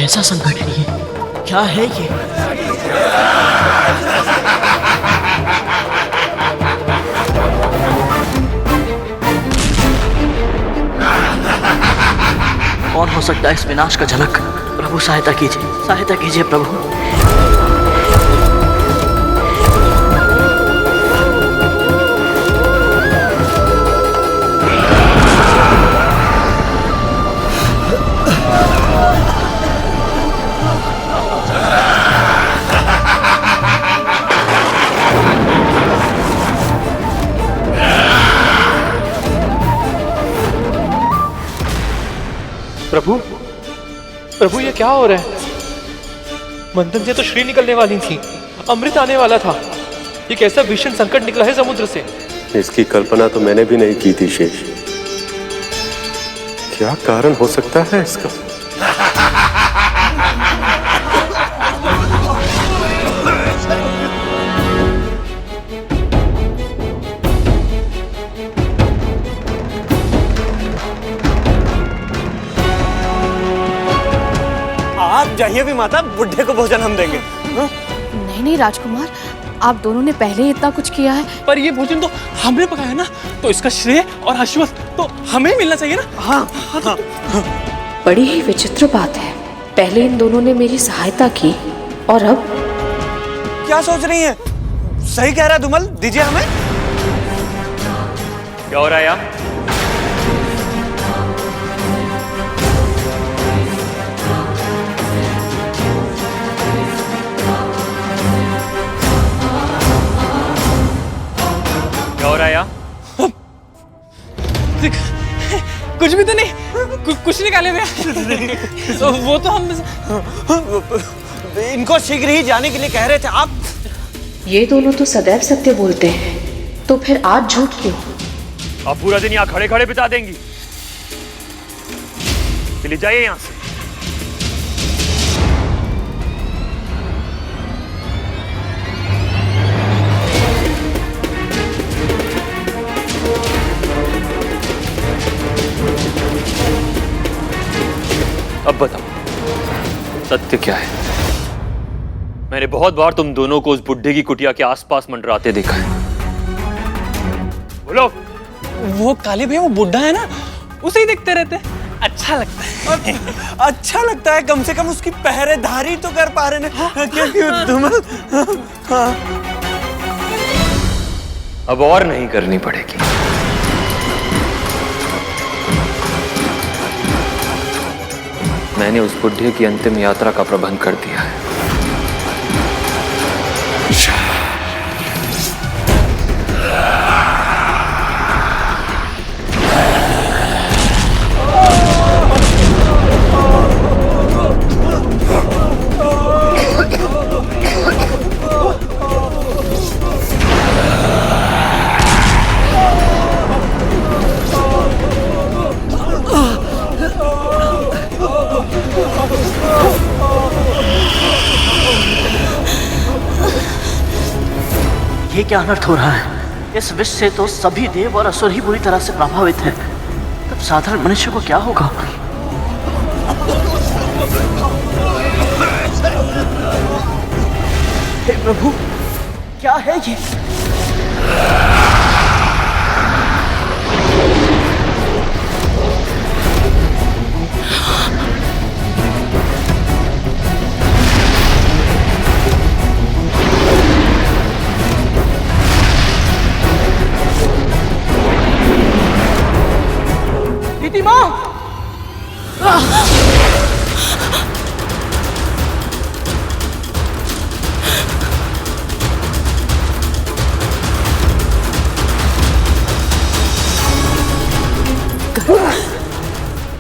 कैसा संकट है ये? क्या है ये? कौन हो सकता है इस विनाश का झलक? प्रभु सहायता कीजिए प्रभु। प्रभु ये क्या हो रहा है? मंथन से तो श्री निकलने वाली थी, अमृत आने वाला था। ये कैसा भीषण संकट निकला है समुद्र से? इसकी कल्पना तो मैंने भी नहीं की थी शेष। क्या कारण हो सकता है इसका? आप जाइए भी माता, बुढ़े को भोजन हम देंगे। नहीं राजकुमार, आप दोनों ने पहले ही इतना कुछ किया है। पर ये भोजन तो हमने पकाया ना, तो इसका श्रेय और आशीर्वाद तो हमें मिलना चाहिए ना। हाँ। बड़ी ही विचित्र बात है, पहले इन दोनों ने मेरी सहायता की और अब क्या सोच रही हैं? सही कह रहा है धुमल, दीजिए हमें। क्या हो रहा है यहाँ? कुछ भी तो नहीं, कुछ निकाले हुए तो वो तो हम इनको शीघ्र ही जाने के लिए कह रहे थे आप। ये दोनों तो सदैव सत्य बोलते हैं, तो फिर आज झूठ क्यों? आप पूरा दिन यहाँ खड़े खड़े बिता देंगी। चलिए जाइए यहाँ से। अब बताओ सत्य क्या है? मैंने बहुत बार तुम दोनों को उस बुड्ढे की कुटिया के आसपास मंडराते देखा है। बोलो। वो काले भैया, वो बुड्ढा है ना, उसे ही देखते रहते। अच्छा लगता है। अच्छा लगता है, कम से कम उसकी पहरेदारी तो कर पा रहे हैं। क्योंकि धुमल अब और नहीं करनी पड़ेगी। मैंने उस बुढ़े की अंतिम यात्रा का प्रबंध कर दिया है। ये क्या अनर्थ हो रहा है? इस विष से तो सभी देव और असुर ही बुरी तरह से प्रभावित हैं। तब साधारण मनुष्य को क्या होगा? हे प्रभु, क्या है ये?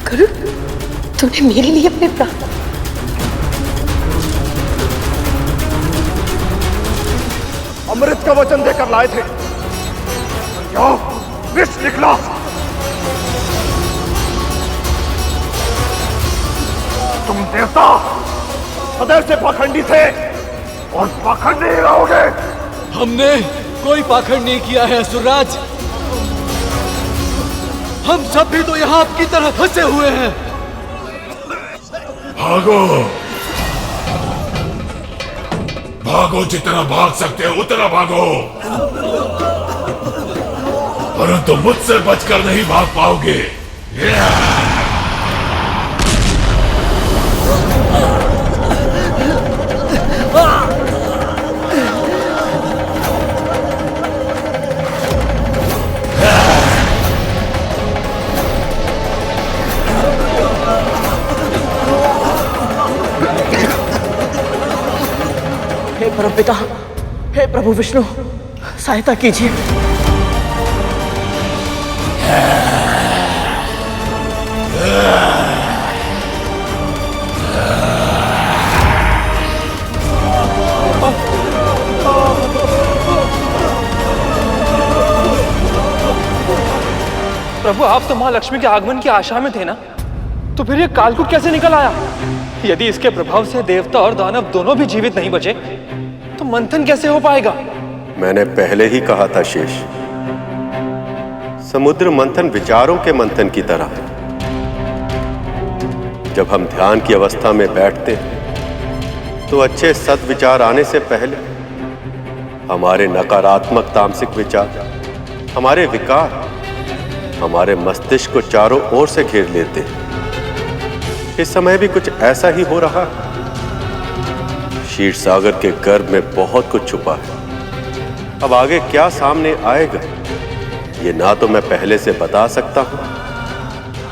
गरुड़, तूने मेरे लिए अपने प्राण। अमृत का वचन देकर लाए थे, क्या विष निकला? तुम देवता सदैव से पाखंडी थे और पाखंडी ही रहोगे। हमने कोई पाखंड नहीं किया है असुरराज। हम सब भी तो यहाँ आपकी तरह फंसे हुए हैं। भागो, भागो, जितना भाग सकते हो उतना भागो, परंतु मुझसे बचकर नहीं भाग पाओगे। हे परमपिता, हे प्रभु विष्णु, सहायता कीजिए। प्रभु, आप तो माँ लक्ष्मी के आगमन की आशा में थे ना, तो फिर ये कालकूट कैसे निकल आया? यदि इसके प्रभाव से देवता और दानव दोनों भी जीवित नहीं बचे, तो मंथन कैसे हो पाएगा? मैंने पहले ही कहा था शेष, समुद्र मंथन विचारों के मंथन की तरह है। जब हम ध्यान की अवस्था में बैठते तो अच्छे सद्विचार आने से पहले हमारे नकारात्मक तामसिक विचार, हमारे विकार, हमारे मस्तिष्क को चारों ओर से घेर लेते हैं। इस समय भी कुछ ऐसा ही हो रहा है। क्षीर सागर के गर्भ में बहुत कुछ छुपा है। अब आगे क्या सामने आएगा, ये ना तो मैं पहले से बता सकता हूं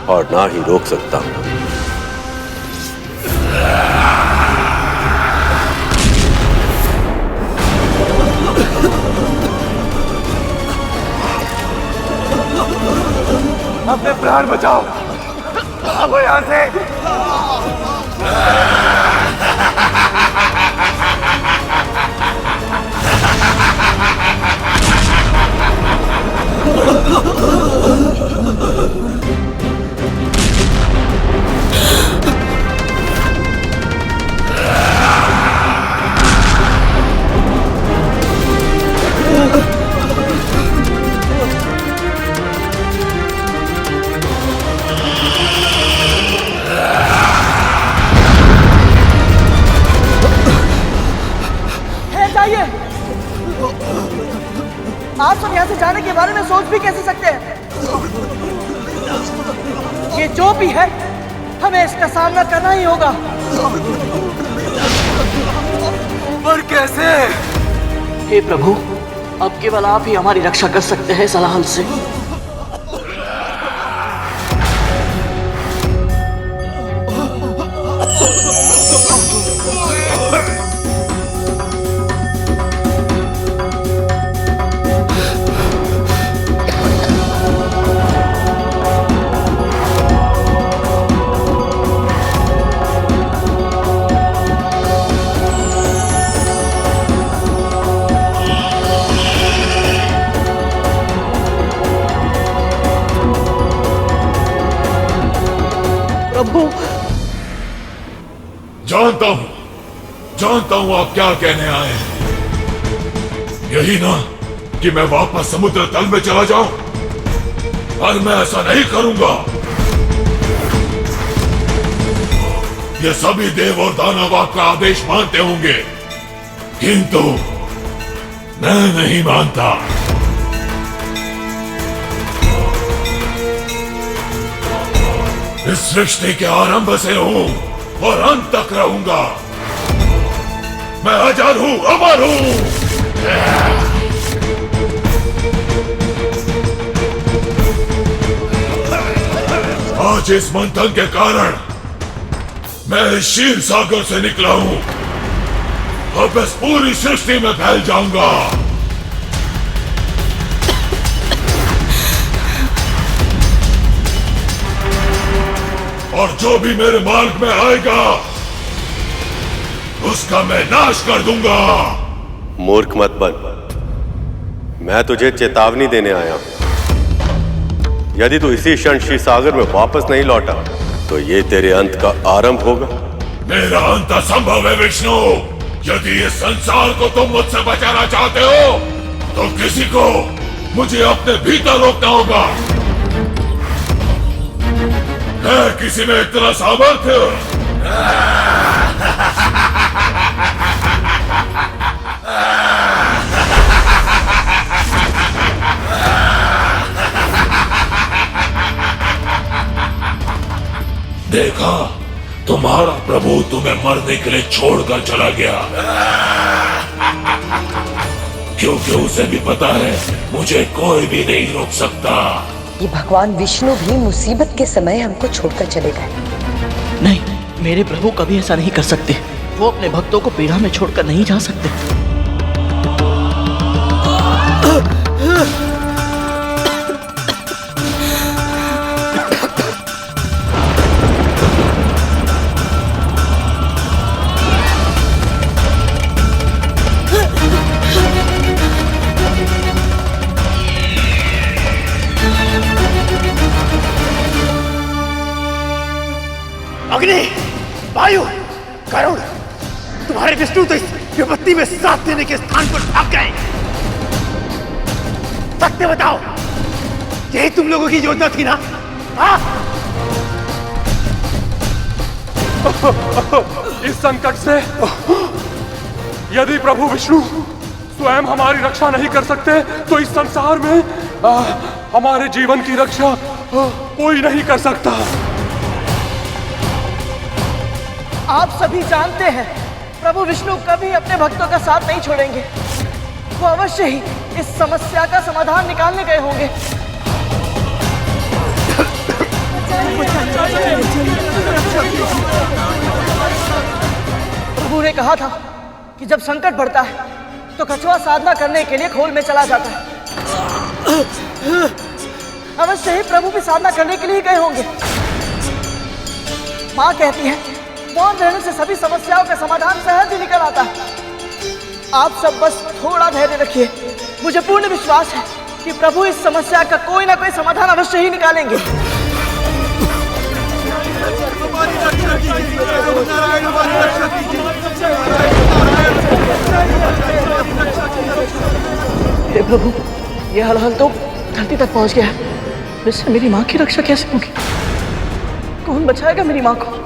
और ना ही रोक सकता हूं। अपने प्राण बचाओ, भागो यहां से। आप सब यहाँ से जाने के बारे में सोच भी कैसे सकते हैं? ये जो भी है, हमें इसका सामना करना ही होगा। पर कैसे? हे प्रभु, अब केवल आप ही हमारी रक्षा कर सकते हैं इस हलाहल से। जानता हूं आप क्या कहने आए हैं। यही ना कि मैं वापस समुद्र तल में चला जाऊं, पर मैं ऐसा नहीं करूंगा। ये सभी देव और दानव आपका आदेश मानते होंगे, किंतु मैं नहीं मानता। इस सृष्टि के आरंभ से हूं और अंत तक रहूंगा। मैं अजर हूं, अमर हूं। आज इस मंथन के कारण मैं इस क्षीर सागर से निकला हूं। अब इस पूरी सृष्टि में फैल जाऊंगा। और जो भी मेरे मार्ग में आएगा उसका मैं नाश कर दूंगा। मूर्ख मत बन, मैं तुझे चेतावनी देने आया हूं। यदि तू इसी क्षण क्षीर सागर में वापस नहीं लौटा तो ये तेरे अंत का आरंभ होगा। मेरा अंत असंभव है विष्णु। यदि इस संसार को तुम मुझसे बचाना चाहते हो तो किसी को मुझे अपने भीतर रोकना होगा। है किसी में इतना सामर्थ्य? देखा, तुम्हारा प्रभु तुम्हें मरने के लिए छोड़कर चला गया, क्योंकि उसे भी पता है मुझे कोई भी नहीं रोक सकता। ये भगवान विष्णु भी मुसीबत के समय हमको छोड़कर चले गए। नहीं, मेरे प्रभु कभी ऐसा नहीं कर सकते। वो अपने भक्तों को पीड़ा में छोड़कर नहीं जा सकते। अग्नि, वायु, करुण, तुम्हारे विष्णु तो इस विपत्ति में साथ देने के स्थान पर भाग गए। सत्य बताओ, यही तुम लोगों की योजना थी ना? इस संकट से यदि प्रभु विष्णु स्वयं हमारी रक्षा नहीं कर सकते तो इस संसार में हमारे जीवन की रक्षा कोई नहीं कर सकता। आप सभी जानते हैं प्रभु विष्णु कभी अपने भक्तों का साथ नहीं छोड़ेंगे। वो अवश्य ही इस समस्या का समाधान निकालने गए होंगे। प्रभु ने कहा था कि जब संकट बढ़ता है तो कछुआ साधना करने के लिए खोल में चला जाता है। अवश्य ही प्रभु भी साधना करने के लिए गए होंगे। माँ कहती है मौन रहने से सभी समस्याओं का समाधान सहज ही निकल आता है। आप सब बस थोड़ा धैर्य रखिए। मुझे पूर्ण विश्वास है कि प्रभु इस समस्या का कोई ना कोई समाधान अवश्य ही निकालेंगे। हे प्रभु, ये हलहल तो धरती तक पहुंच गया है। इससे मेरी माँ की रक्षा कैसे होगी? कौन बचाएगा मेरी माँ को?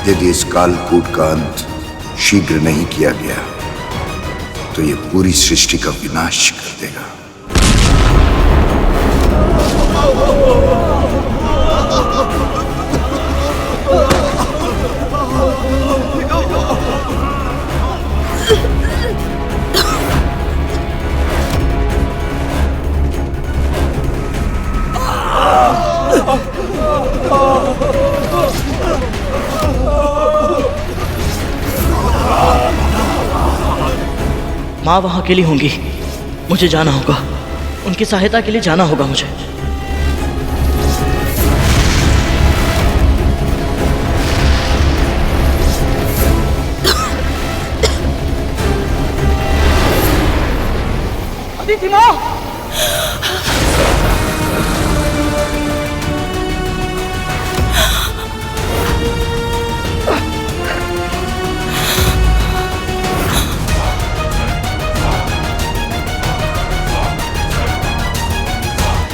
यदि इस कालकूट का अंत शीघ्र नहीं किया गया तो ये पूरी सृष्टि का विनाश कर देगा। माँ वहाँ अकेली होंगी। मुझे जाना होगा, उनकी सहायता के लिए जाना होगा मुझे। अदिति माँ!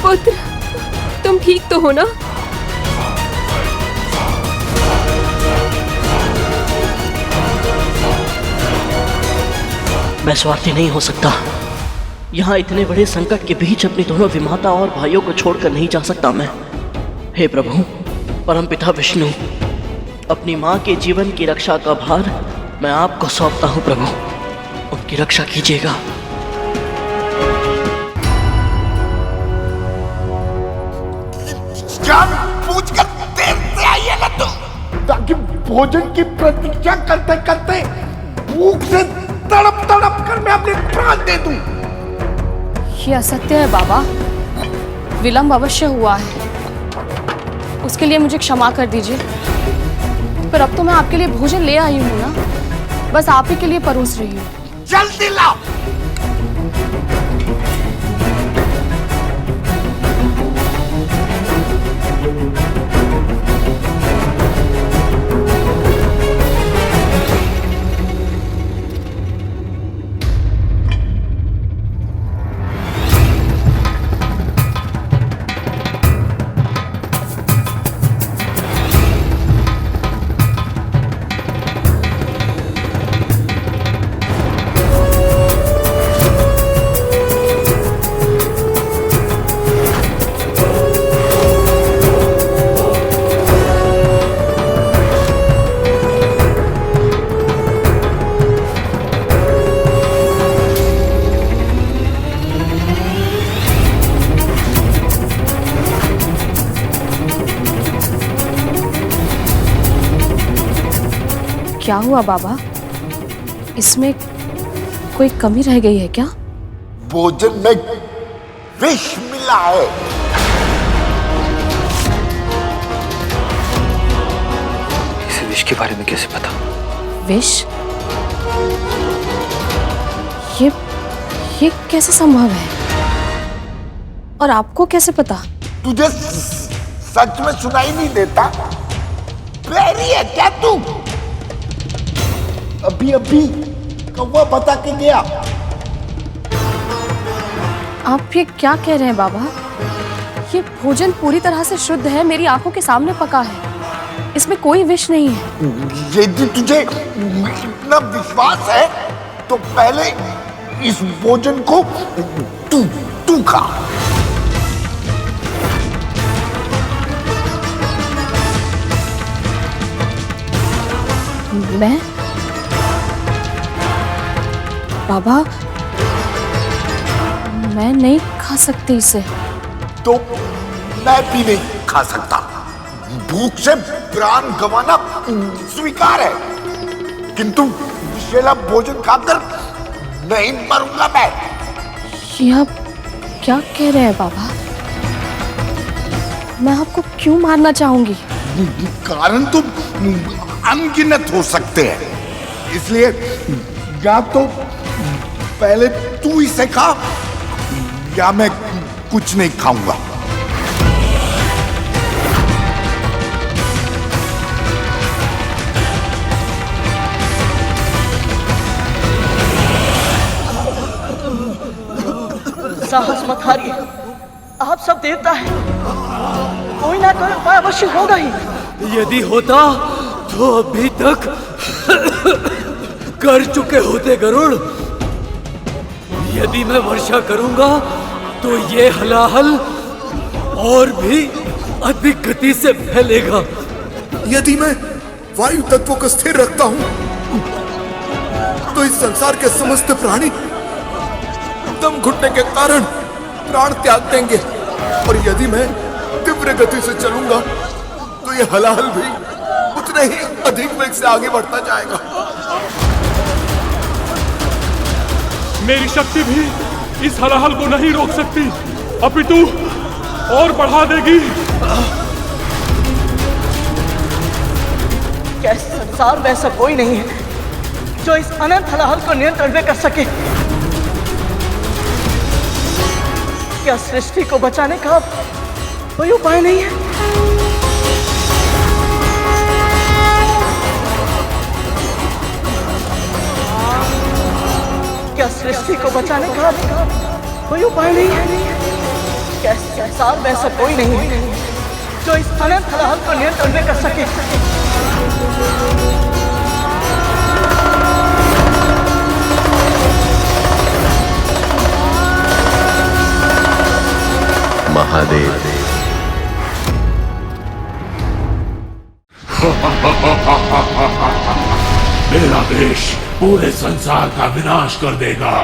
पुत्र, तुम ठीक तो हो ना? मैं स्वार्थी नहीं हो सकता। यहाँ इतने बड़े संकट के बीच अपनी दोनों विमाता और भाइयों को छोड़कर नहीं जा सकता मैं। हे प्रभु, परमपिता विष्णु, अपनी माँ के जीवन की रक्षा का भार मैं आपको सौंपता हूँ। प्रभु, उनकी रक्षा कीजिएगा। पूछकर देर से आइएगा तुम, ताकि भोजन की प्रतीक्षा करते करते भूख से तड़प तड़प कर मैं अपने प्राण दे दूं। ये असत्य है बाबा, विलंब अवश्य हुआ है, उसके लिए मुझे क्षमा कर दीजिए। पर अब तो मैं आपके लिए भोजन ले आई हूँ ना, बस आप ही के लिए परोस रही हूँ। जल्दी लाओ। हुआ बाबा? इसमें कोई कमी रह गई है क्या? भोजन में विष मिला है। इसे विष के बारे में कैसे पता? विष? ये कैसे संभव है? और आपको कैसे पता? तुझे सच में सुनाई नहीं देता? बैरी है क्या तू? अभी कौवा बता के गया। आप ये क्या कह रहे हैं बाबा? ये भोजन पूरी तरह से शुद्ध है, मेरी आंखों के सामने पका है, इसमें कोई विष नहीं है। यदि तुझे इतना विश्वास है तो पहले इस भोजन को तू खा। मैं? बाबा, मैं नहीं खा सकती इसे। तो मैं भी नहीं खा सकता। भूख से प्राण गंवाना स्वीकार है, किंतु विषैला भोजन खाकर नहीं मरूंगा मैं। ये आप क्या कह रहे हैं बाबा? मैं आपको क्यों मारना चाहूंगी? कारण तो अनगिनत हो सकते हैं, इसलिए या तो पहले तू इसे खा या मैं कुछ नहीं खाऊंगा। साहस मत हारिए, आप सब देवता हैं, कोई ना कोई उपाय अवश्य होगा ही। यदि होता तो अभी तक कर चुके होते गरुड़। यदि मैं वर्षा करूंगा तो ये हलाहल और भी अधिक गति से फैलेगा। यदि मैं वायु तत्वों को स्थिर रखता हूं तो इस संसार के समस्त प्राणी दम घुटने के कारण प्राण त्याग देंगे, और यदि मैं तीव्र गति से चलूंगा तो ये हलाहल भी उतने ही अधिक वेग से आगे बढ़ता जाएगा। मेरी शक्ति भी इस हलाहल को नहीं रोक सकती, अपितु और बढ़ा देगी। क्या इस संसार में ऐसा कोई नहीं है जो इस अनंत हलाहल को नियंत्रण में कर सके? क्या सृष्टि को बचाने का कोई उपाय नहीं है? क्या सृष्टि को बचाने का कोई उपाय नहीं है? क्या इस संसार में ऐसा कोई नहीं है जो इस अनंत हलाहल को नियंत्रण में कर सके? महादेव। मेरा देश पूरे संसार का विनाश कर देगा,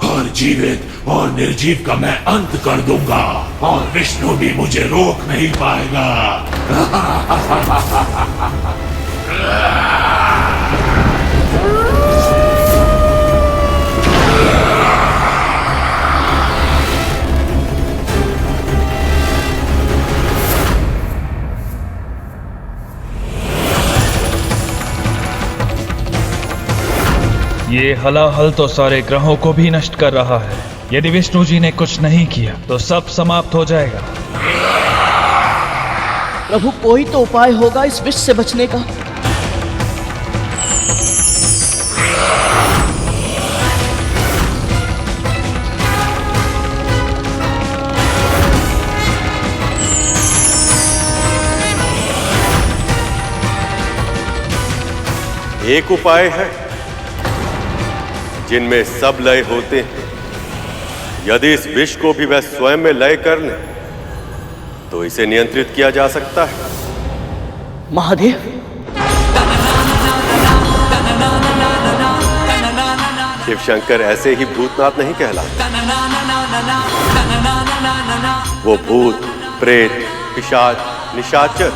और जीवित और निर्जीव का मैं अंत कर दूंगा, और विष्णु भी मुझे रोक नहीं पाएगा। ये हलाहल तो सारे ग्रहों को भी नष्ट कर रहा है। यदि विष्णु जी ने कुछ नहीं किया तो सब समाप्त हो जाएगा। प्रभु, कोई तो उपाय होगा इस विष से बचने का। एक उपाय है जिनमें सब लय होते हैं। यदि इस विष को भी वह स्वयं में लय कर ले तो इसे नियंत्रित किया जा सकता है। महादेव, शिव शंकर ऐसे ही भूतनाथ नहीं कहलाते। वो भूत, प्रेत, पिशाच, निशाचर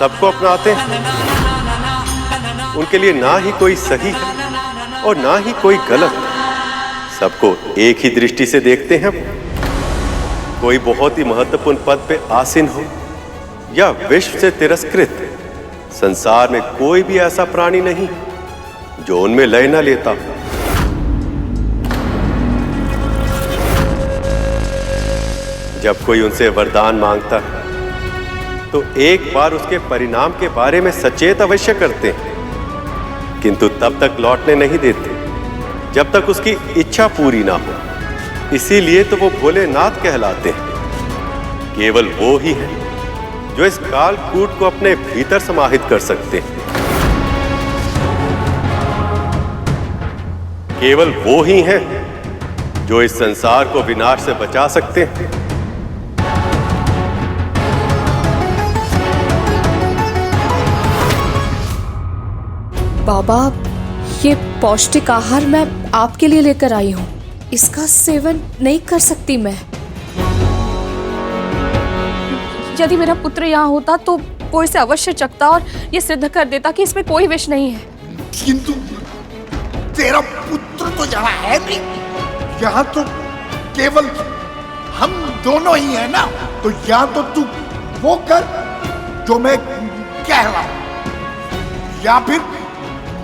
सबको अपनाते हैं। उनके लिए ना ही कोई सही है और ना ही कोई गलत। सबको एक ही दृष्टि से देखते हैं। कोई बहुत ही महत्वपूर्ण पद पे आसीन हो या विश्व से तिरस्कृत, संसार में कोई भी ऐसा प्राणी नहीं जो उनमें लय न लेता। जब कोई उनसे वरदान मांगता है तो एक बार उसके परिणाम के बारे में सचेत अवश्य करते हैं, किंतु तब तक लौटने नहीं देते जब तक उसकी इच्छा पूरी ना हो। इसीलिए तो वो भोलेनाथ कहलाते हैं। केवल वो ही है जो इस कालकूट को अपने भीतर समाहित कर सकते हैं। केवल वो ही हैं जो इस संसार को विनाश से बचा सकते हैं। बाबा, ये पौष्टिक आहार मैं आपके लिए लेकर आई हूँ। इसका सेवन नहीं कर सकती मैं। यदि मेरा पुत्र यहाँ होता तो वो इसे अवश्य चखता और ये सिद्ध कर देता कि इसमें कोई विष नहीं है। किंतु तेरा पुत्र तो यहाँ है नहीं। यहाँ तो केवल हम दोनों ही हैं ना। तो यहाँ तो तू वो कर जो मैं कह रहा हूं, या फिर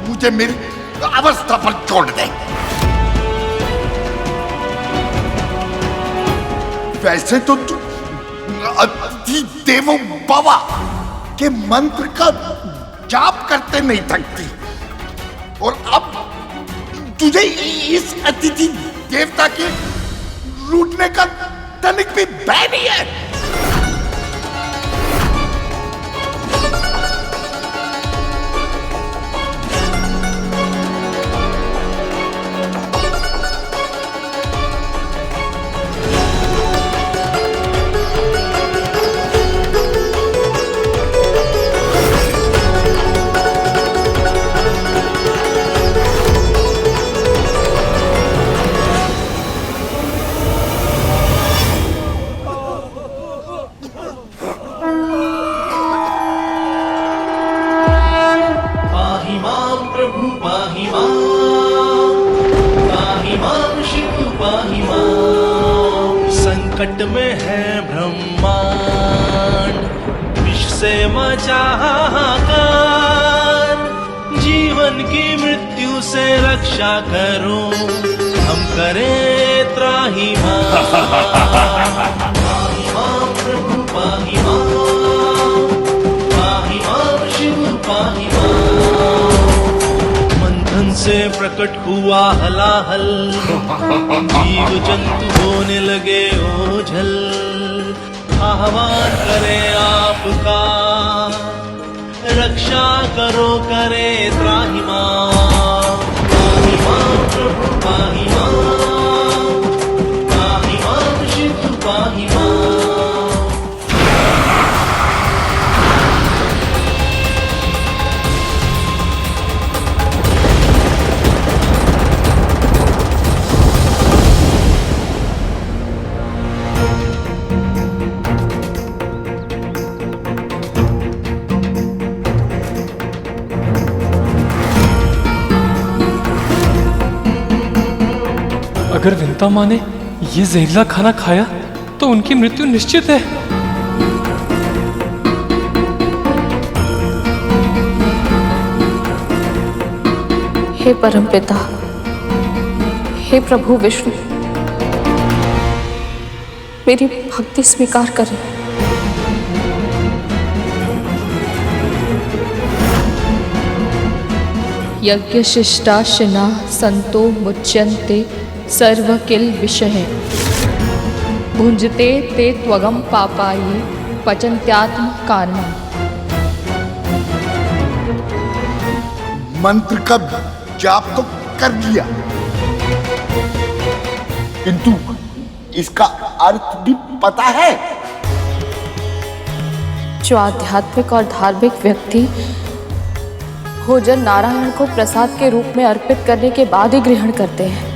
मुझे मेरी अवस्था पर छोड़ दे। वैसे तो तू अति देवो बाबा के मंत्र का जाप करते नहीं थकती, और अब तुझे इस अतिथि देवता के लूटने का तनिक भी भय नहीं है। संकट में है ब्रह्मांड, विष से मचा हाहाकार। जीवन की मृत्यु से रक्षा करो, हम करें त्राहिमाम। पाहि मां प्रभु पाहि मां, पाहि मां शिव पाहि मां। मंथन से प्रकट हुआ हलाहल, जीव जंतु होने लगे ओझल। आह्वान करें आपका, रक्षा करो करे त्राहिमाम। पाहि मां प्रभु पाहि मां, पाहि मां शिव पाहि मां। अगर विंता माँ ने ये जहरीला खाना खाया तो उनकी मृत्यु निश्चित है। हे परमपिता, हे प्रभु विष्णु, मेरी भक्ति स्वीकार करें। यज्ञ शिष्टाशिना संतो मुच्यन्ते सर्व किल विषय, भुंजते ते त्वगम पापाये पचन्त्यात्म कारणम। मंत्र का जाप तो कर लिया, किंतु इसका अर्थ भी पता है। जो आध्यात्मिक और धार्मिक व्यक्ति भोजन नारायण को प्रसाद के रूप में अर्पित करने के बाद ही ग्रहण करते हैं,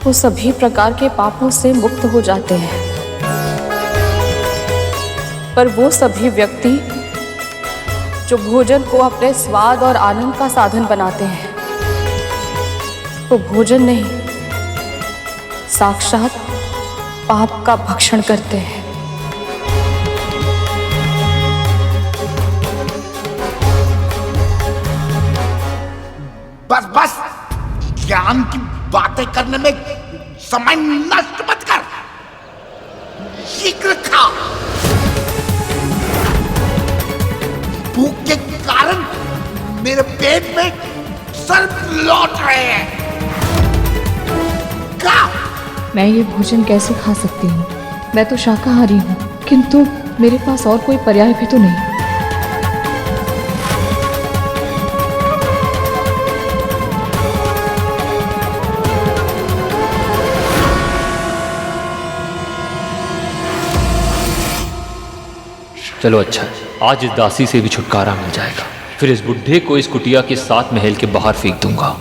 वो सभी प्रकार के पापों से मुक्त हो जाते हैं। पर वो सभी व्यक्ति जो भोजन को अपने स्वाद और आनंद का साधन बनाते हैं, वो भोजन नहीं, साक्षात पाप का भक्षण करते हैं। बस बस, ज्ञान की बातें करने में समय नष्ट मत कर। शीघ्र खा। भूख के कारण मेरे पेट में सर्प लौट रहे हैं। खा। मैं ये भोजन कैसे खा सकती हूँ? मैं तो शाकाहारी हूँ, किंतु मेरे पास और कोई पर्याय भी तो नहीं। चलो अच्छा है, आज इस दासी से भी छुटकारा मिल जाएगा। फिर इस बुढ़े को इस कुटिया के 7 महल के बाहर फेंक दूंगा।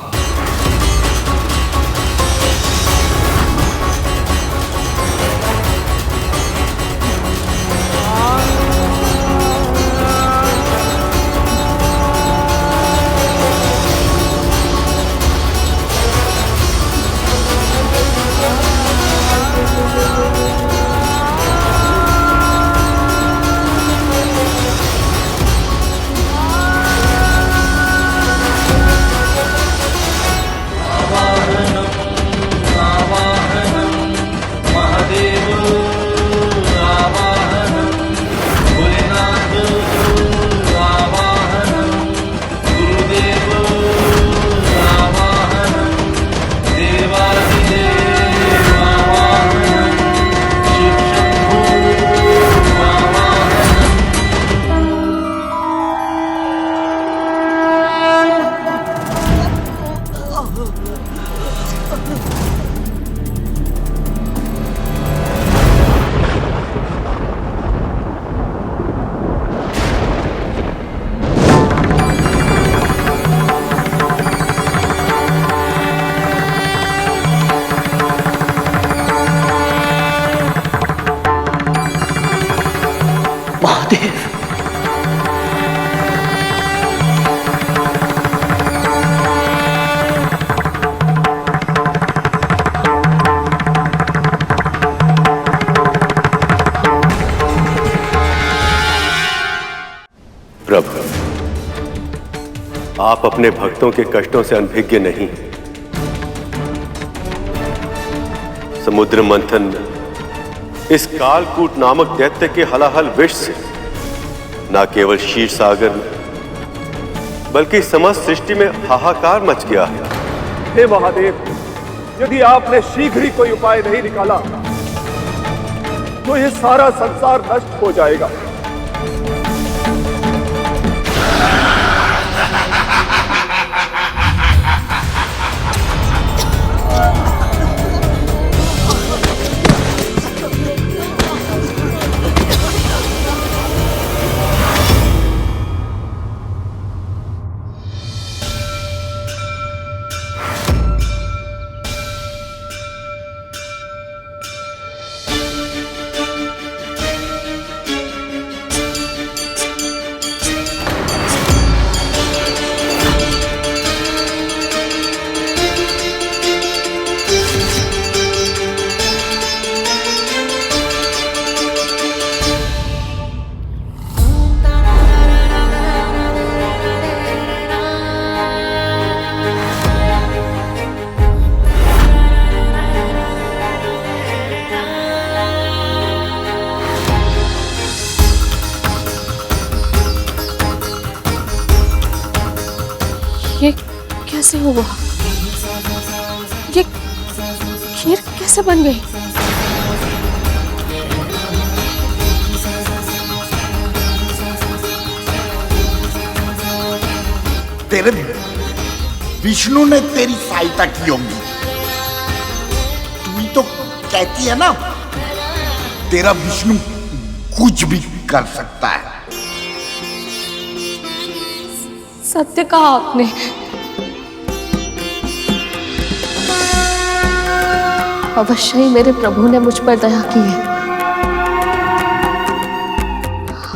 प्रभु, आप अपने भक्तों के कष्टों से अनभिज्ञ नहीं। समुद्र मंथन में इस कालकूट नामक दैत्य के हलाहल विष से न केवल क्षीर सागर में बल्कि समस्त सृष्टि में हाहाकार मच गया है। हे महादेव, यदि आपने शीघ्र ही कोई उपाय नहीं निकाला तो यह सारा संसार नष्ट हो जाएगा। ये कैसे हुआ? ये खीर कैसे बन गई? तेरे विष्णु ने तेरी सहायता की होगी। तू ही तो कहती है ना, तेरा विष्णु कुछ भी कर सकता है। सत्य कहा आपने। अवश्य ही मेरे प्रभु ने मुझ पर दया की है।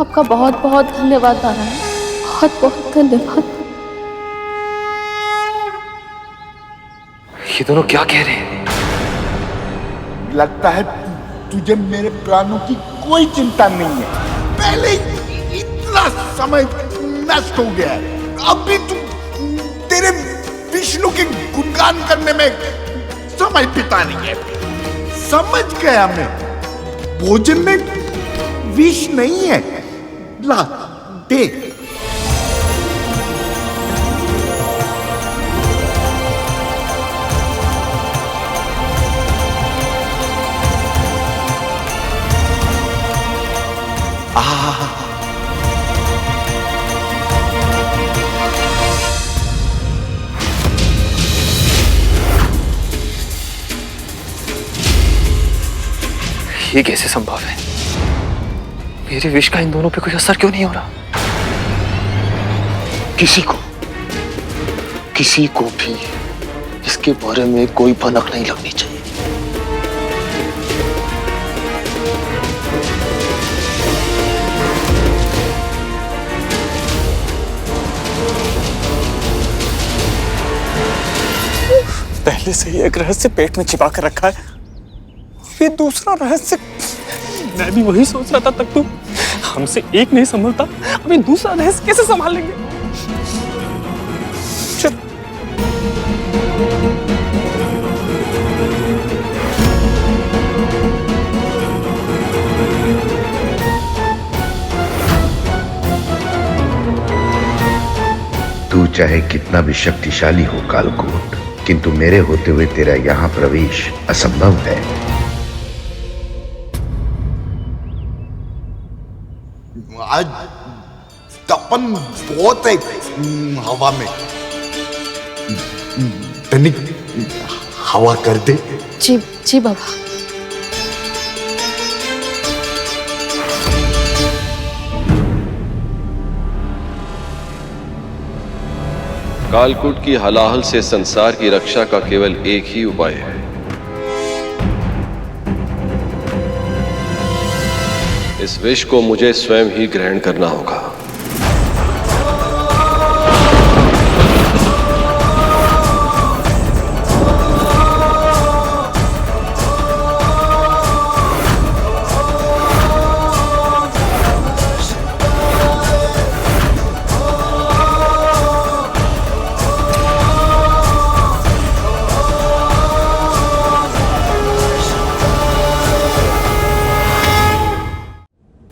आपका बहुत बहुत धन्यवाद नारायण। बहुत बहुत धन्यवाद। ये दोनों क्या कह रहे हैं? लगता है तुझे मेरे प्राणों की कोई चिंता नहीं है। पहले ही इतना समय नष्ट हो गया है, अब भी तू तेरे विष्णु के गुणगान करने में समय बितानी है। समझ गया मैं, भोजन में विष नहीं है। ला दे। ये कैसे संभव है? मेरे विष का इन दोनों पे कोई असर क्यों नहीं हो रहा? किसी को भी इसके बारे में कोई भनक नहीं लगनी चाहिए। पहले से ही एक रहस्य पेट में छिपा कर रखा है, ये दूसरा रहस्य। मैं भी वही सोच रहा था, तक तू हमसे एक नहीं संभलता, अभी दूसरा रहस्य कैसे संभाल लेंगे? चल। तू चाहे कितना भी शक्तिशाली हो कालकूट, किंतु मेरे होते हुए तेरा यहां प्रवेश असंभव है। आज तपन बहुत है हवा में। तनिक हवा कर दे। जी जी बाबा। कालकूट की हलाहल से संसार की रक्षा का केवल एक ही उपाय है। इस विष को मुझे स्वयं ही ग्रहण करना होगा।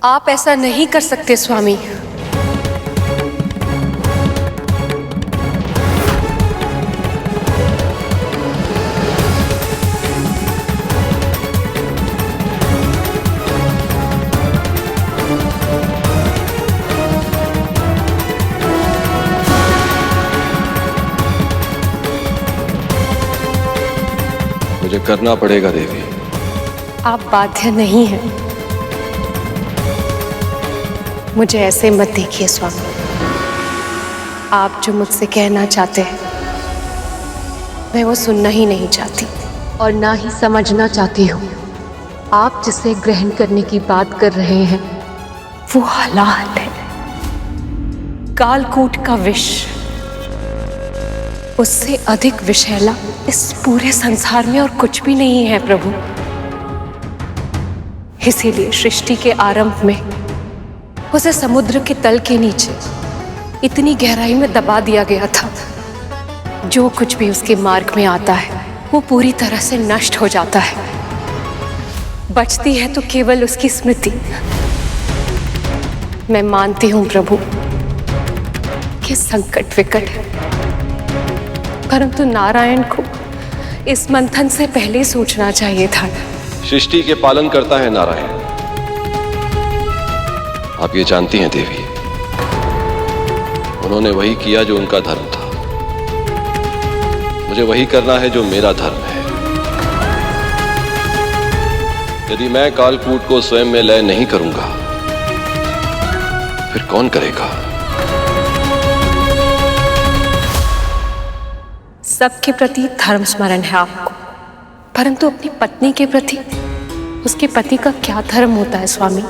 आप ऐसा नहीं कर सकते स्वामी। मुझे करना पड़ेगा देवी। आप बाध्य नहीं हैं। मुझे ऐसे मत देखिए स्वामी। आप जो मुझसे कहना चाहते हैं मैं वो सुनना ही नहीं चाहती और ना ही समझना चाहती हूँ। आप जिसे ग्रहण करने की बात कर रहे हैं वो हलाल है, कालकूट का विष। उससे अधिक विषैला इस पूरे संसार में और कुछ भी नहीं है प्रभु। इसीलिए सृष्टि के आरंभ में उसे समुद्र के तल के नीचे इतनी गहराई में दबा दिया गया था, जो कुछ भी उसके मार्ग में आता है वो पूरी तरह से नष्ट हो जाता है। बचती है तो केवल उसकी स्मृति। मैं मानती हूँ प्रभु कि संकट विकट है, परंतु नारायण को इस मंथन से पहले सोचना चाहिए था। सृष्टि के पालन करता है नारायण। आप ये जानती हैं देवी, उन्होंने वही किया जो उनका धर्म था। मुझे वही करना है जो मेरा धर्म है। यदि मैं कालकूट को स्वयं में लय नहीं करूंगा फिर कौन करेगा? सबके प्रति धर्म स्मरण है आपको, परंतु अपनी पत्नी के प्रति उसके पति का क्या धर्म होता है स्वामी?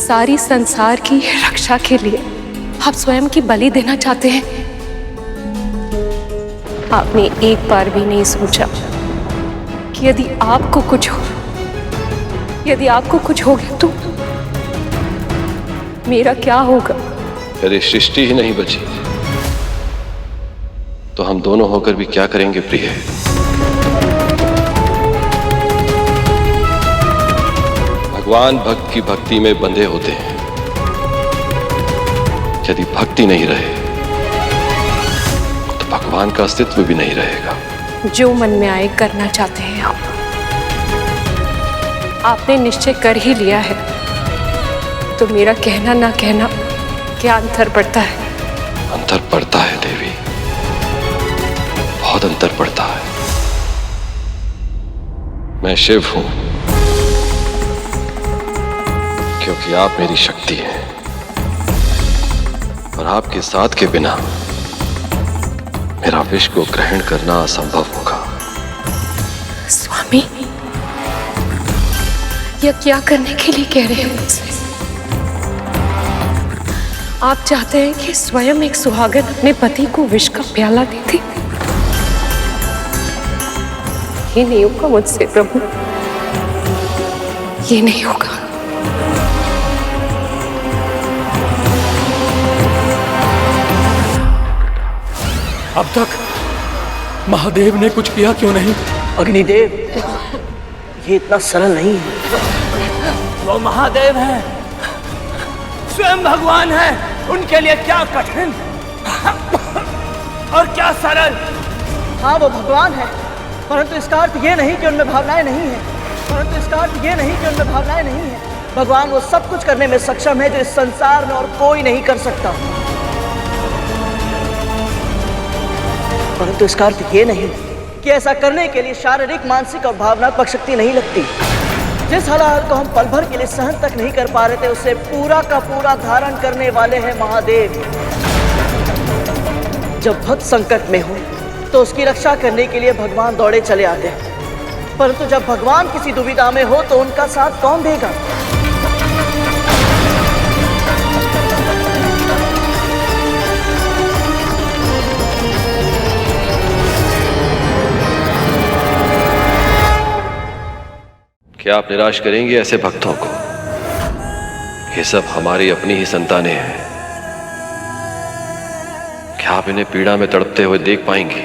सारी संसार की रक्षा के लिए आप स्वयं की बलि देना चाहते हैं? आपने एक बार भी नहीं सोचा कि यदि आपको कुछ हो गया तो मेरा क्या होगा? यदि सृष्टि ही नहीं बची तो हम दोनों होकर भी क्या करेंगे प्रिय? भगवान भक्त की भक्ति में बंधे होते हैं। यदि भक्ति नहीं रहे तो भगवान का अस्तित्व भी नहीं रहेगा। जो मन में आए करना चाहते हैं आप। आपने निश्चय कर ही लिया है तो मेरा कहना ना कहना क्या अंतर पड़ता है? अंतर पड़ता है देवी, बहुत अंतर पड़ता है। मैं शिव हूं क्योंकि आप मेरी शक्ति हैं और आपके साथ के बिना मेरा विष को ग्रहण करना असंभव होगा। स्वामी, यह क्या करने के लिए कह रहे हैं मुझसे? आप चाहते हैं कि स्वयं एक सुहागन अपने पति को विष का प्याला दे दे? ये नहीं होगा मुझसे प्रभु, ये नहीं होगा। अब तक महादेव ने कुछ किया क्यों नहीं? अग्निदेव, ये इतना सरल नहीं है। वो महादेव हैं, स्वयं भगवान हैं, उनके लिए क्या कठिन और क्या सरल। हाँ, वो भगवान है, परंतु इसका अर्थ ये नहीं कि उनमें भावनाएं नहीं है। भगवान वो सब कुछ करने में सक्षम है जो इस संसार में और कोई नहीं कर सकता। परंतु इसका अर्थ ये नहीं कि ऐसा करने के लिए शारीरिक, मानसिक और भावनात्मक शक्ति नहीं लगती। जिस हलाहल को हम पल भर के लिए सहन तक नहीं कर पा रहे थे, उसे पूरा का पूरा धारण करने वाले हैं महादेव। जब भक्त संकट में हो तो उसकी रक्षा करने के लिए भगवान दौड़े चले आते हैं, परंतु जब भगवान किसी दुविधा में हो तो उनका साथ कौन देगा? क्या आप निराश करेंगे ऐसे भक्तों को? ये सब हमारी अपनी ही संतानें हैं। क्या आप इन्हें पीड़ा में तड़पते हुए देख पाएंगे?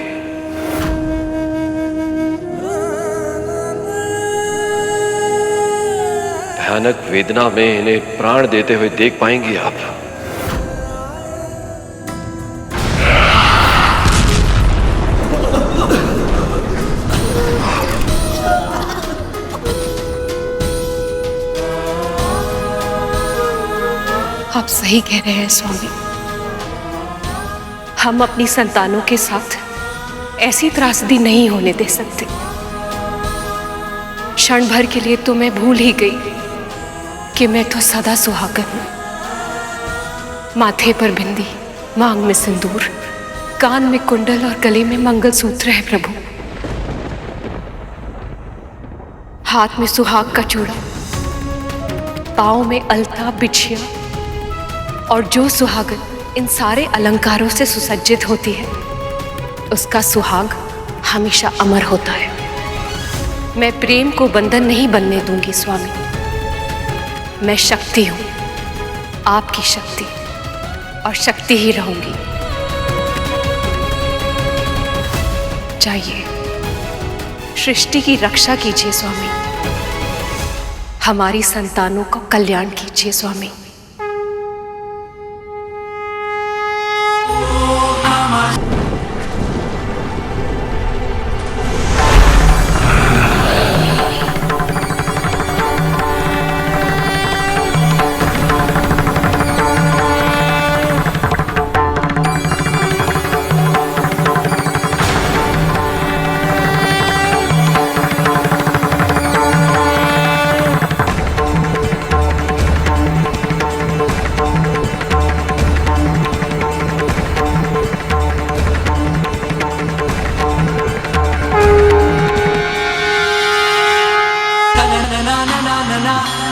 भयानक वेदना में इन्हें प्राण देते हुए देख पाएंगे आप? आप सही कह रहे हैं स्वामी। हम अपनी संतानों के साथ ऐसी त्रासदी नहीं होने दे सकते। क्षण भर के लिए तो मैं भूल ही गई कि मैं तो सदा सुहागन हूं। माथे पर बिंदी, मांग में सिंदूर, कान में कुंडल और गले में मंगलसूत्र है प्रभु। हाथ में सुहाग का चूड़ा, पांव में अलता, बिछिया, और जो सुहागन इन सारे अलंकारों से सुसज्जित होती है, उसका सुहाग हमेशा अमर होता है। मैं प्रेम को बंधन नहीं बनने दूंगी स्वामी। मैं शक्ति हूं, आपकी शक्ति, और शक्ति ही रहूंगी। जाइए, सृष्टि की रक्षा कीजिए स्वामी। हमारी संतानों का कल्याण कीजिए स्वामी।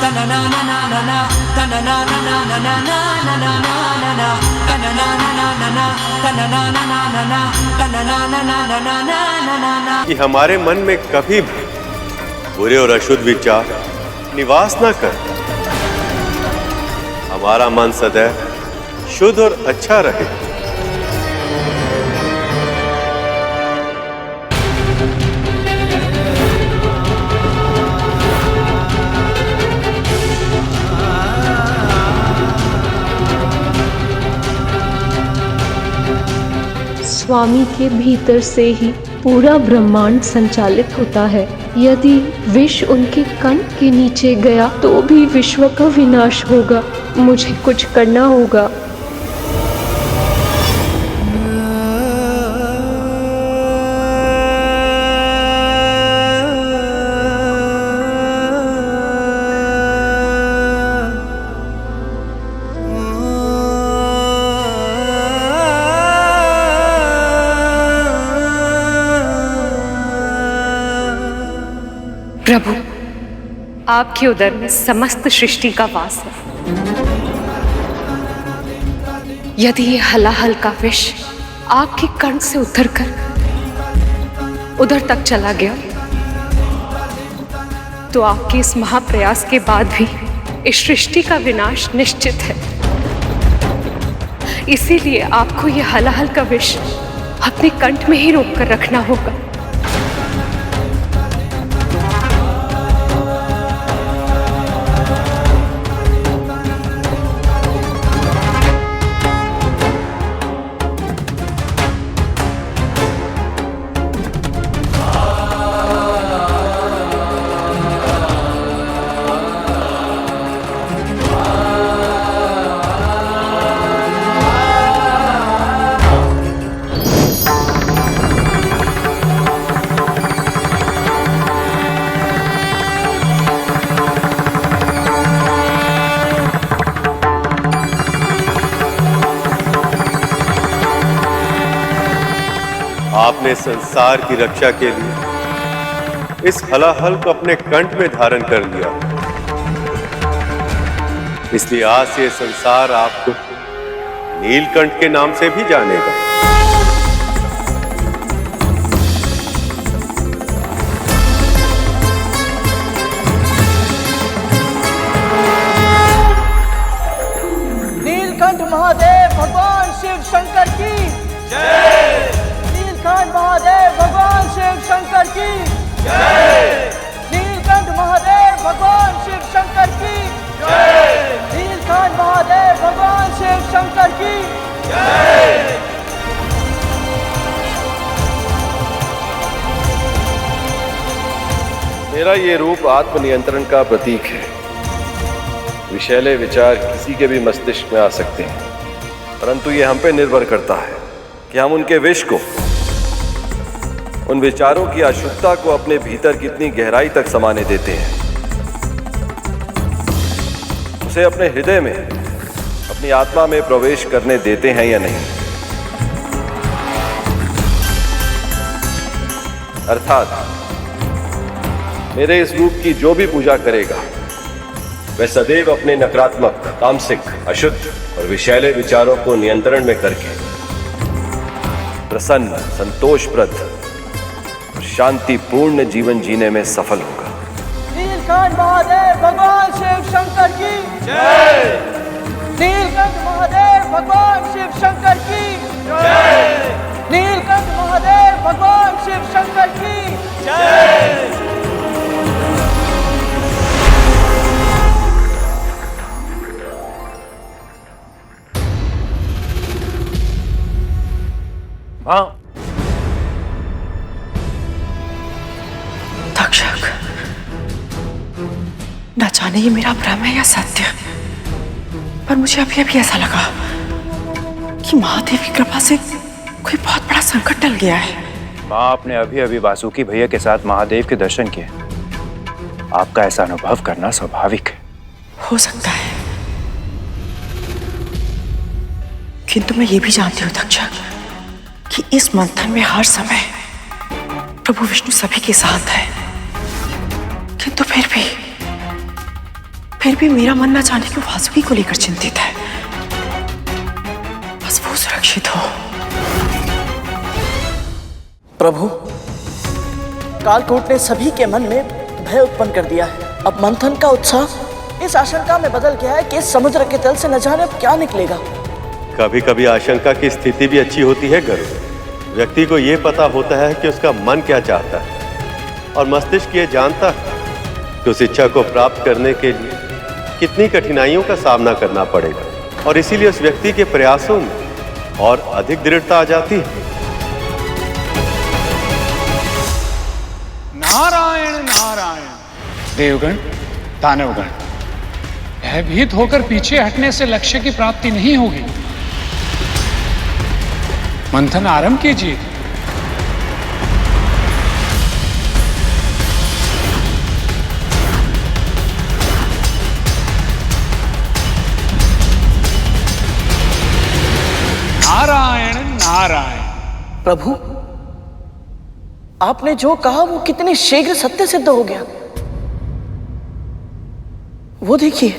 na na na na na na na na na na na na na na na na कि हमारे मन में कभी भी बुरे और अशुद्ध विचार निवास न कर, हमारा मन सदैव शुद्ध और अच्छा रहे। स्वामी के भीतर से ही पूरा ब्रह्मांड संचालित होता है। यदि विष उनके कंठ के नीचे गया तो भी विश्व का विनाश होगा। मुझे कुछ करना होगा। प्रभु, आपके उदर में समस्त सृष्टि का वास है। यदि ये हलाहल का विष आपके कंठ से उतरकर उधर तक चला गया तो आपके इस महाप्रयास के बाद भी इस सृष्टि का विनाश निश्चित है। इसीलिए आपको ये हलाहल का विष अपने कंठ में ही रोक कर रखना होगा। आपने संसार की रक्षा के लिए इस हलाहल को अपने कंठ में धारण कर लिया, इसलिए आज से संसार आपको नीलकंठ के नाम से भी जानेगा। नीलकंठ महादेव भगवान शिव शंकर की जय। नीलकंठ महादेव भगवान शिव शंकर की जय। नीलकंठ महादेव भगवान शिव शंकर की जय। नीलकंठ महादेव भगवान शिव शंकर की जय। मेरा ये रूप आत्मनियंत्रण का प्रतीक है। विषैले विचार किसी के भी मस्तिष्क में आ सकते हैं, परंतु ये हम पे निर्भर करता है कि हम उनके विष को, उन विचारों की अशुद्धता को अपने भीतर कितनी गहराई तक समाने देते हैं, उसे अपने हृदय में, अपनी आत्मा में प्रवेश करने देते हैं या नहीं। अर्थात मेरे इस रूप की जो भी पूजा करेगा वह सदैव अपने नकारात्मक, तामसिक, अशुद्ध और विषैले विचारों को नियंत्रण में करके प्रसन्न, संतोषप्रद और शांतिपूर्ण जीवन जीने में सफल होगा। नीलकंठ महादेव भगवान शिव शंकर की जय। नीलकंठ महादेव भगवान शिव शंकर की जय। नीलकंठ महादेव भगवान शिव शंकर की जय। तक्षक, न जाने ये मेरा भ्रम है या सत्य, पर मुझे अभी अभी ऐसा लगा कि महादेव की कृपा से कोई बहुत बड़ा संकट टल गया है। माँ, आपने अभी अभी वासुकी भैया के साथ महादेव के दर्शन किए। आपका ऐसा अनुभव करना स्वाभाविक है। हो सकता है, किंतु मैं ये भी जानती हूँ तक्षक कि इस मंथन में हर समय प्रभु विष्णु सभी के साथ है, किंतु फिर भी मेरा मन न जाने क्यों वासुकी को लेकर चिंतित है। बस वो सुरक्षित हो। प्रभु, कालकूट ने सभी के मन में भय उत्पन्न कर दिया है। अब मंथन का उत्साह इस आशंका में बदल गया है कि इस समुद्र के तल से न जाने अब क्या निकलेगा। कभी कभी आशंका की स्थिति भी अच्छी होती है गरुड़। व्यक्ति को ये पता होता है कि उसका मन क्या चाहता है और मस्तिष्क ये जानता है कि उस इच्छा को प्राप्त करने के लिए कितनी कठिनाइयों का सामना करना पड़ेगा, और इसीलिए उस व्यक्ति के प्रयासों में और अधिक दृढ़ता आ जाती है। नारायण नारायण। देवगण, दानवगण, भयभीत होकर पीछे हटने से लक्ष्य की प्राप्ति नहीं होगी। मंथन आरंभ कीजिए। नारायण नारायण। प्रभु, आपने जो कहा वो कितने शीघ्र सत्य सिद्ध हो गया। वो देखिए।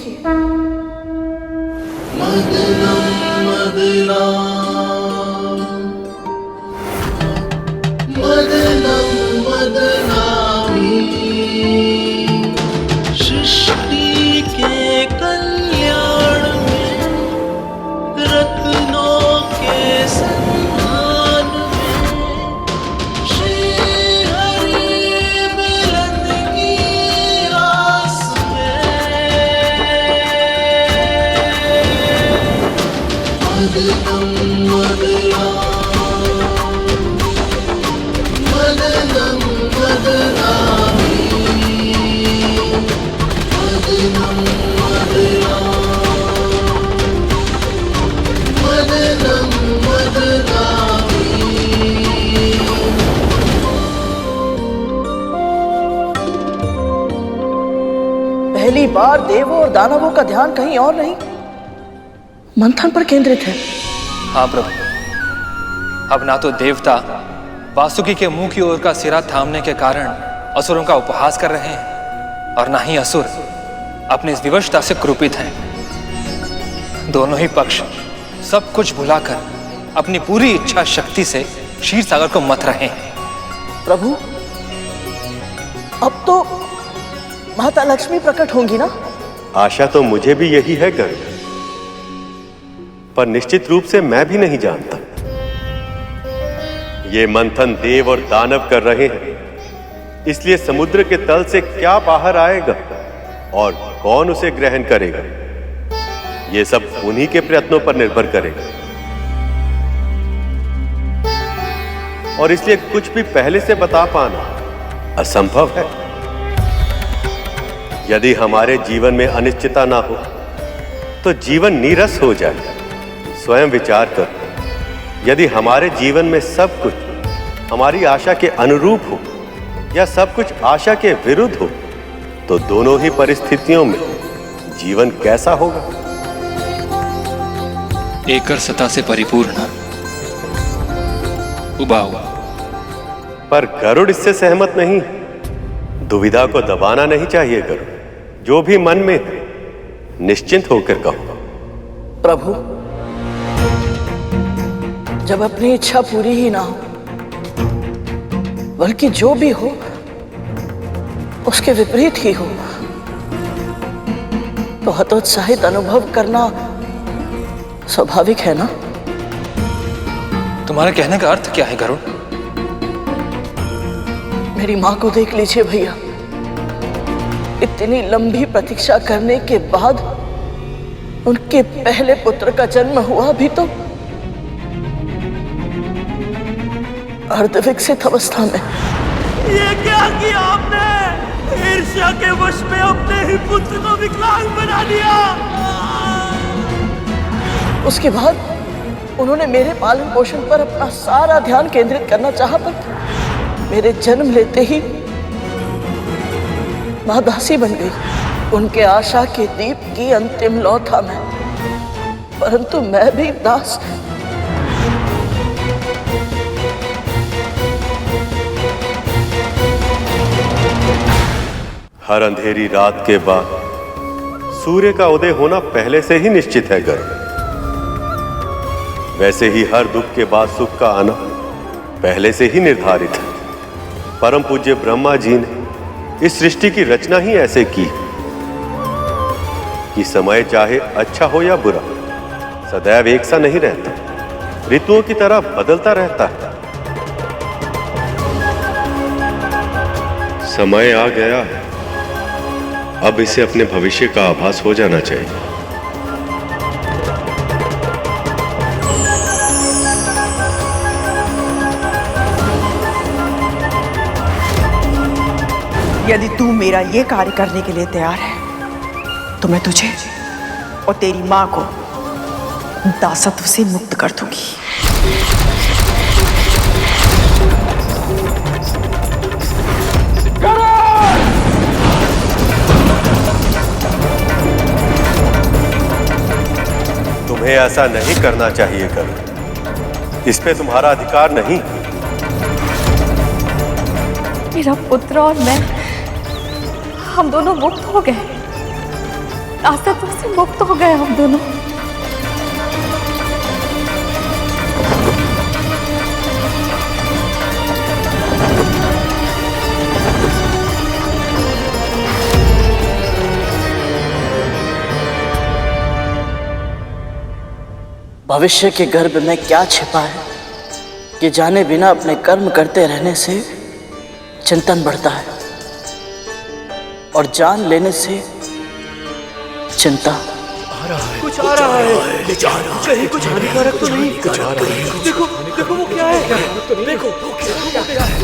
सृष्टि के कल्याण में, रत्नों के सम्मान में, श्री हरि मिलन की आस में, मदनम मदनाम, मदनम मदनामी, मदनम मदनाम, मदनम मदनामी। पहली बार देवों और दानवों का ध्यान कहीं और नहीं, मंथन पर केंद्रित है। हाँ प्रभु, अब ना तो देवता वासुकी के मुंह की ओर का सिरा थामने के कारण असुरों का उपहास कर रहे हैं, और ना ही असुर अपनी इस विवशता से क्रोपित हैं। दोनों ही पक्ष सब कुछ भुलाकर अपनी पूरी इच्छा शक्ति से क्षीर सागर को मथ रहे हैं। प्रभु, अब तो माता लक्ष्मी प्रकट होंगी ना? आशा तो मुझे भी यही है गरुड़, पर निश्चित रूप से मैं भी नहीं जानता। ये मंथन देव और दानव कर रहे हैं, इसलिए समुद्र के तल से क्या बाहर आएगा और कौन उसे ग्रहण करेगा, ये सब उन्हीं के प्रयत्नों पर निर्भर करेगा। और इसलिए कुछ भी पहले से बता पाना असंभव है। यदि हमारे जीवन में अनिश्चितता ना हो तो जीवन नीरस हो जाए। स्वयं विचार कर, यदि हमारे जीवन में सब कुछ हमारी आशा के अनुरूप हो या सब कुछ आशा के विरुद्ध हो, तो दोनों ही परिस्थितियों में जीवन कैसा होगा? एकर सता से परिपूर्ण उबा हुआ। पर गरुड़ इससे सहमत नहीं। दुविधा को दबाना नहीं चाहिए गरुड़, जो भी मन में है निश्चिंत होकर कहो। प्रभु, जब अपनी इच्छा पूरी ही ना हो, बल्कि जो भी हो उसके विपरीत ही हो, तो हतोत्साहित अनुभव करना स्वाभाविक है ना? तुम्हारे कहने का अर्थ क्या है गरुड़? मेरी मां को देख लीजिए भैया, इतनी लंबी प्रतीक्षा करने के बाद उनके पहले पुत्र का जन्म हुआ भी तो अर्धविकसित अवस्था में। ये क्या किया आपने? ईर्ष्या के वश में अपने ही पुत्र को विकलांग बना दिया। उसके बाद उन्होंने मेरे पालन पोषण पर अपना सारा ध्यान केंद्रित करना चाहा, पर मेरे जन्म लेते ही मां दासी बन गई। उनके आशा के दीप की अंतिम लौ था मैं, परंतु मैं भी दास। हर अंधेरी रात के बाद सूर्य का उदय होना पहले से ही निश्चित है गरुड़। वैसे ही हर दुख के बाद सुख का आना पहले से ही निर्धारित है। परम पूज्य ब्रह्मा जी ने इस सृष्टि की रचना ही ऐसे की कि समय चाहे अच्छा हो या बुरा सदैव एक सा नहीं रहता, ऋतुओं की तरह बदलता रहता है। समय आ गया है, अब इसे अपने भविष्य का आभास हो जाना चाहिए। यदि तू मेरा ये कार्य करने के लिए तैयार है तो मैं तुझे और तेरी मां को दासत्व से मुक्त कर दूंगी। तुम्हें ऐसा नहीं करना चाहिए करो, इस पे तुम्हारा अधिकार नहीं। मेरा पुत्र और मैं, हम दोनों मुक्त हो गए, दासत्व से मुक्त हो गए हम दोनों। भविष्य के गर्भ में क्या छिपा है कि जाने बिना अपने कर्म करते रहने से चिंतन बढ़ता है और जान लेने से चिंता। कुछ आ रहा है, कहीं कुछ हानिकारक तो नहीं? देखो देखो वो क्या है, देखो वो क्या है।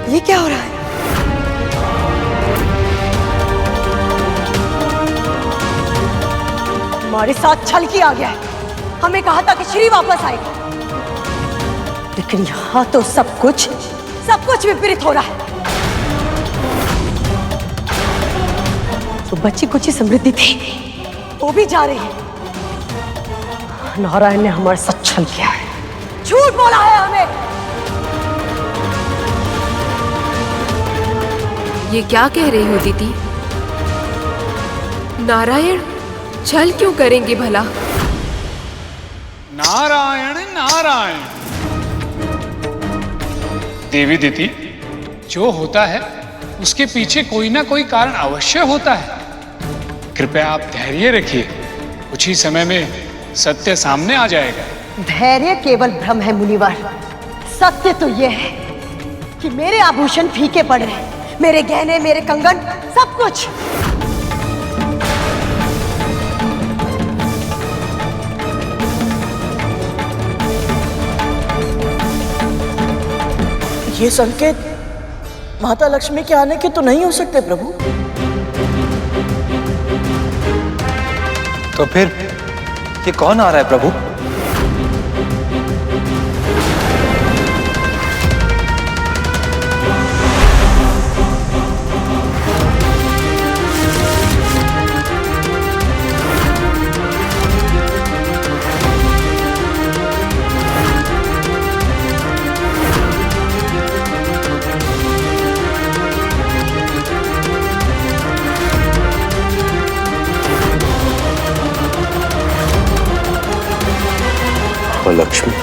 ये क्या हो रहा है? हमारे साथ छल किया गया है। हमें कहा था कि श्री वापस आएगा, लेकिन यहाँ तो सब कुछ विपरीत हो रहा है। तो बच्ची कुछ ही समृद्धि थी, वो भी जा रही है। नारायण ने हमारे साथ छल किया है, झूठ बोला है हमें। ये क्या कह रही हो दीदी? नारायण छल क्यों करेंगे भला? नारायण नारायण। देवी दीदी, जो होता है उसके पीछे कोई ना कोई कारण अवश्य होता है। कृपया आप धैर्य रखिए, कुछ ही समय में सत्य सामने आ जाएगा। धैर्य केवल भ्रम है मुनिवर। सत्य तो यह है कि मेरे आभूषण फीके पड़ रहे हैं, मेरे गहने, मेरे कंगन, सब कुछ। ये संकेत माता लक्ष्मी के आने के तो नहीं हो सकते प्रभु। तो फिर ये कौन आ रहा है प्रभु? लक्ष्मी